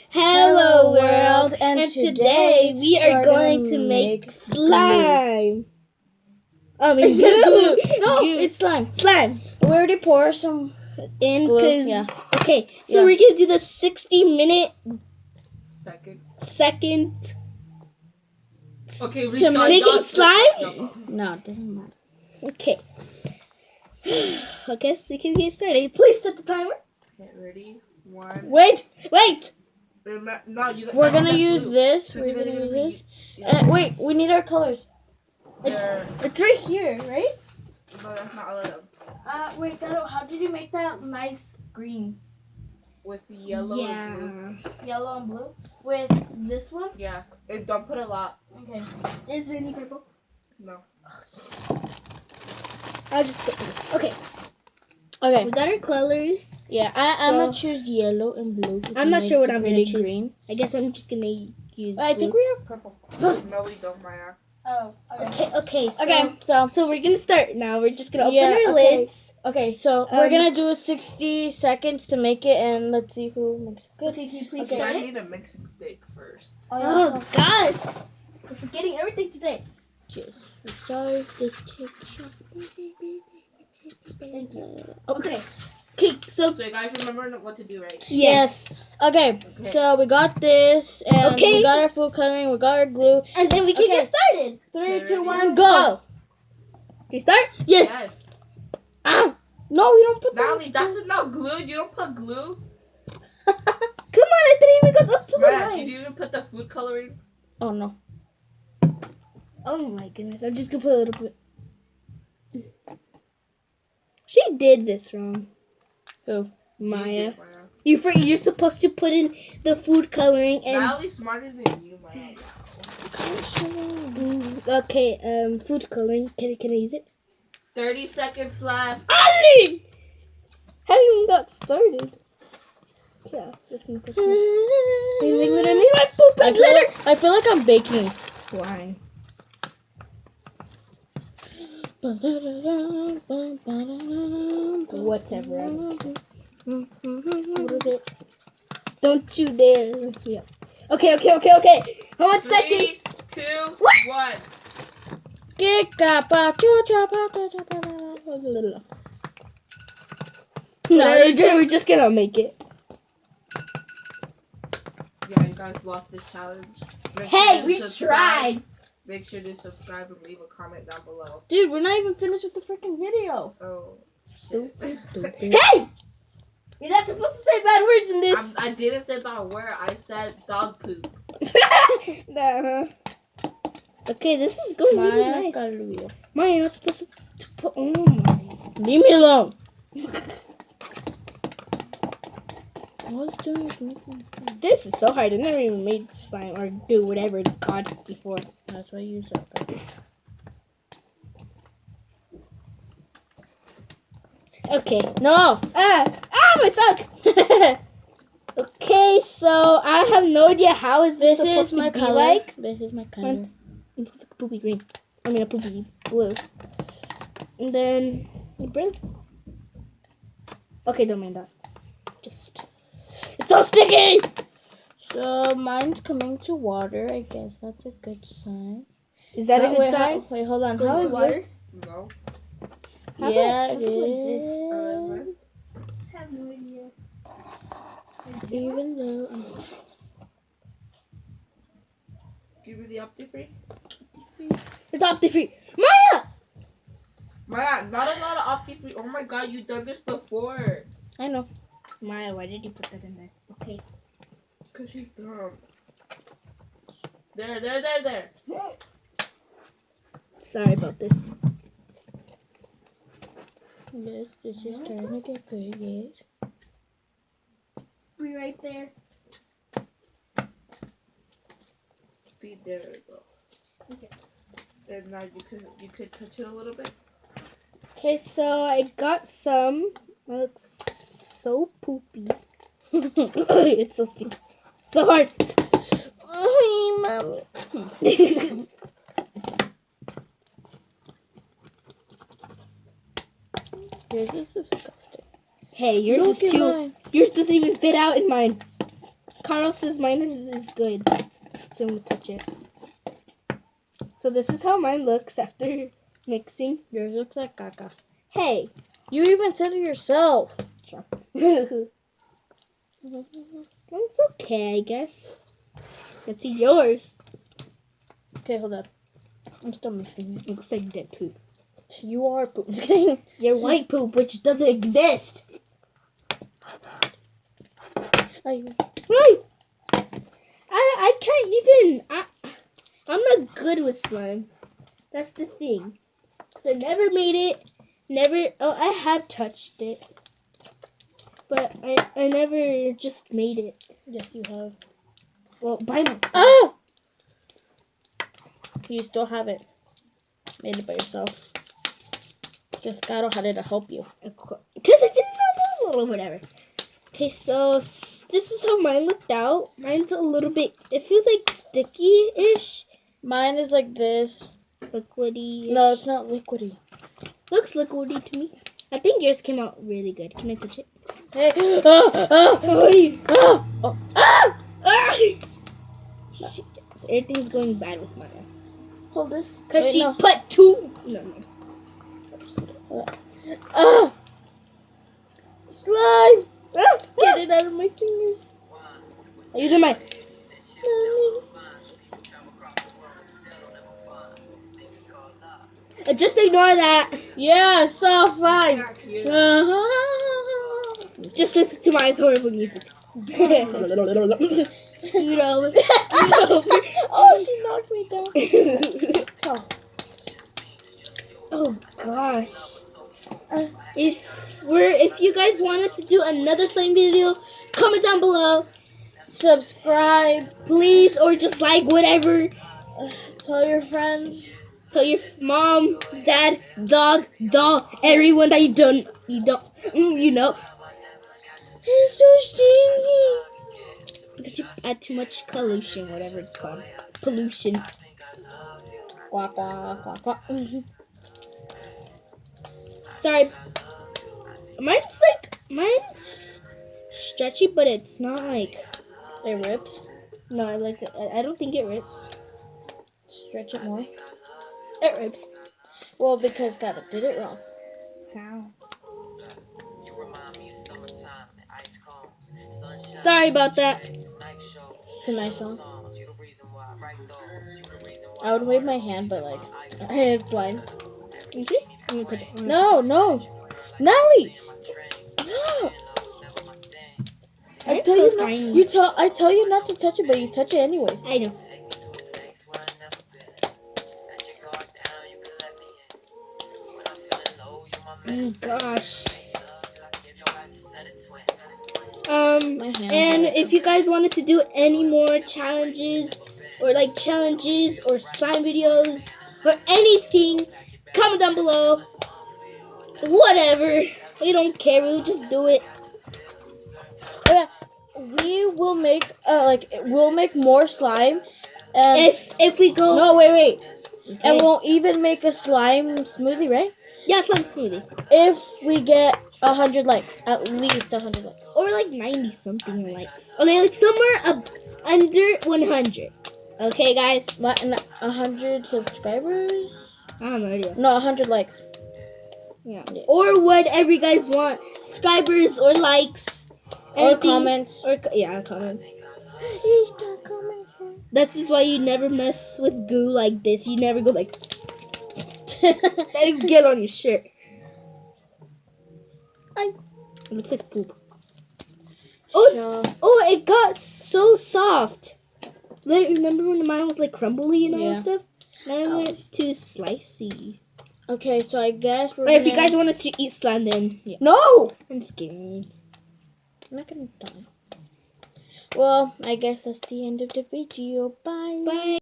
Hello world, and today we are going to make slime. I mean glue. No, Glue. it's slime. Slime. We already poured some In glue. because Yeah. okay, so we're gonna do the 60-minute second Okay, to making slime. No, it doesn't matter. Okay. I guess we can get started. Please set the timer. Okay, ready? 1. Wait, No, you. we're gonna use glue. this. So We're you're gonna gonna use be- this. Yeah. Wait, we need our colors. It's right here, right? No, that's not all of them. Wait, how did you make that nice green? With the yellow and blue. Yellow and blue? With this one? Yeah. And don't put a lot. Okay. Is there any purple? No. I'll just put this. Okay. Okay. We got our colors. Yeah, I'm gonna choose yellow and blue. I'm not sure what I'm gonna choose. Green. I guess I'm just gonna use I think we have purple. No, we don't, Maya. Oh, Okay. So we're gonna start now. We're just gonna open our lids. Okay, so we're gonna do 60 seconds to make it, and let's see who makes it good. Okay, can you please Okay, start I it? need a mixing stick first. Oh gosh, we're forgetting everything today. Just resolve this picture. Okay. Okay. So So you guys remember what to do, right? yes. Okay, so we got this, and we got our food coloring, we got our glue. And then we can get started. 3, 2, 1, Go. go! Can you start? Yes. Ah! No, we don't put that. Natalie, that's not glue. You don't put glue. Come on, I didn't even go up to the Maya, line. did you even put the food coloring? Oh no. Oh my goodness, I'm just gonna put a little bit. She did this wrong. Who? Maya. You did, Maya. You're supposed to put in the food coloring and Natalie's smarter than you, Maya. okay, food coloring. Can I use it? 30 seconds left. Ali! Haven't even got started. Yeah, that's not the literally my poop and litter. I feel like I'm baking. Why? Whatever. Don't you dare mess me up. Okay. How much 3, seconds? 2, What? 1. No, we're just gonna make it. Yeah, you guys lost this challenge. Hey, we tried. Make sure to subscribe and leave a comment down below. Dude, we're not even finished with the freaking video. Oh, Stupid. Hey! You're not supposed to say bad words in this. I didn't say about where. I said dog poop. Nah. Okay, this is going really nice. Maya, you're not supposed to put. Oh my. Leave me alone. What's doing? This is so hard. I never even made slime or do whatever it's called before. That's why I use that. Okay. No. My sock. Okay, so I have no idea how is this supposed to be color. like. This is my color. It looks like a poopy green. I mean a poopy blue. And then okay, don't mind that. It's so sticky. So mine's coming to water. I guess that's a good sign. Is that a good sign? Wait, hold on. Going How to is water? yours? No. Yeah, it Like is. I have no idea. Even though Give me the Optifree. It's Optifree. Maya! Maya, not a lot of Optifree. Oh my god, you've done this before. I know. Maya, why did you put that in there? Okay. Because she's dumb. There. Sorry about this. Yes, this is starting to get good. Yes. Be right there. See, there we go. Okay. And now you could touch it a little bit. Okay, so I got some. That looks so poopy. It's so sticky. So hard. Oh, mommy. Yours is disgusting. Hey, yours Look is at too. mine. Yours doesn't even fit out in mine. Carl says mine is good. So I'm gonna touch it. So this is how mine looks after mixing. Yours looks like caca. Hey. You even said it yourself. Sure. It's okay, I guess. Let's see yours. Okay, hold on. I'm still mixing it. It looks like dead poop. You are poop. Your white poop, which doesn't exist. Right. I can't even. I'm not good with slime. That's the thing. So I never made it. Never. Oh, I have touched it. But I never just made it. Yes, you have. Well, by myself. Ah! You still haven't made it by yourself. Just Caro had it to help you. Because I didn't know. Whatever. Okay, so this is how mine looked out. Mine's a little bit. It feels like sticky-ish. Mine is like this. Liquidy. No, it's not liquidy. Looks liquidy to me. I think yours came out really good. Can I touch it? Hey. Shit. So everything's going bad with mine. Hold this. Because Wait, she no. put two. No. Slime! Get it out of my fingers. Either my. Just ignore that. Yeah, so fine. Just listen to my horrible music. Scoot over. Scoot over. Oh, she knocked me down. Oh gosh. If you guys want us to do another slime video, comment down below. Subscribe. Please, or just like whatever. Tell your friends. Tell your mom, dad, dog, doll, everyone that you know. It's so stinky. Because you add too much pollution, whatever it's called. Pollution. Quack, quack, quack, quack. Sorry. Mine's stretchy, but it's not like. It rips. No, I don't think it rips. Stretch it more. It rips. Well, because God did it wrong. How? Sorry about that. It's a nice song. I would wave my hand, but like, I am blind. You see? I'm gonna put it on. No, no. Nelly! No! I It's tell so you tiny. I tell you not to touch it, but you touch it anyways. I know. Oh gosh. And if you guys want us to do any more challenges or slime videos or anything, comment down below. Whatever. We don't care. We'll just do it. We will make we'll make more slime. And If we go. no, wait. Okay. And we'll even make a slime smoothie, right? Yeah, slime smoothie. If we get 100 likes, at least 100 likes. Or like 90 something likes. Okay, like somewhere under 100. Okay, guys. 100 subscribers? I have no idea. No, 100 likes. Yeah. Or whatever you guys want. Subscribers or likes. Or anything. comments. Comments. He's not commenting. That's just why you never mess with goo like this. You never go like and get on your shirt. It looks like poop. Oh, it got so soft. Like, remember when mine was like crumbly and stuff? Now it went too slicey. Okay, so I guess If you guys want us to eat slime, then yeah. No! I'm just kidding. I'm not gonna die. Well, I guess that's the end of the video. Bye. Bye.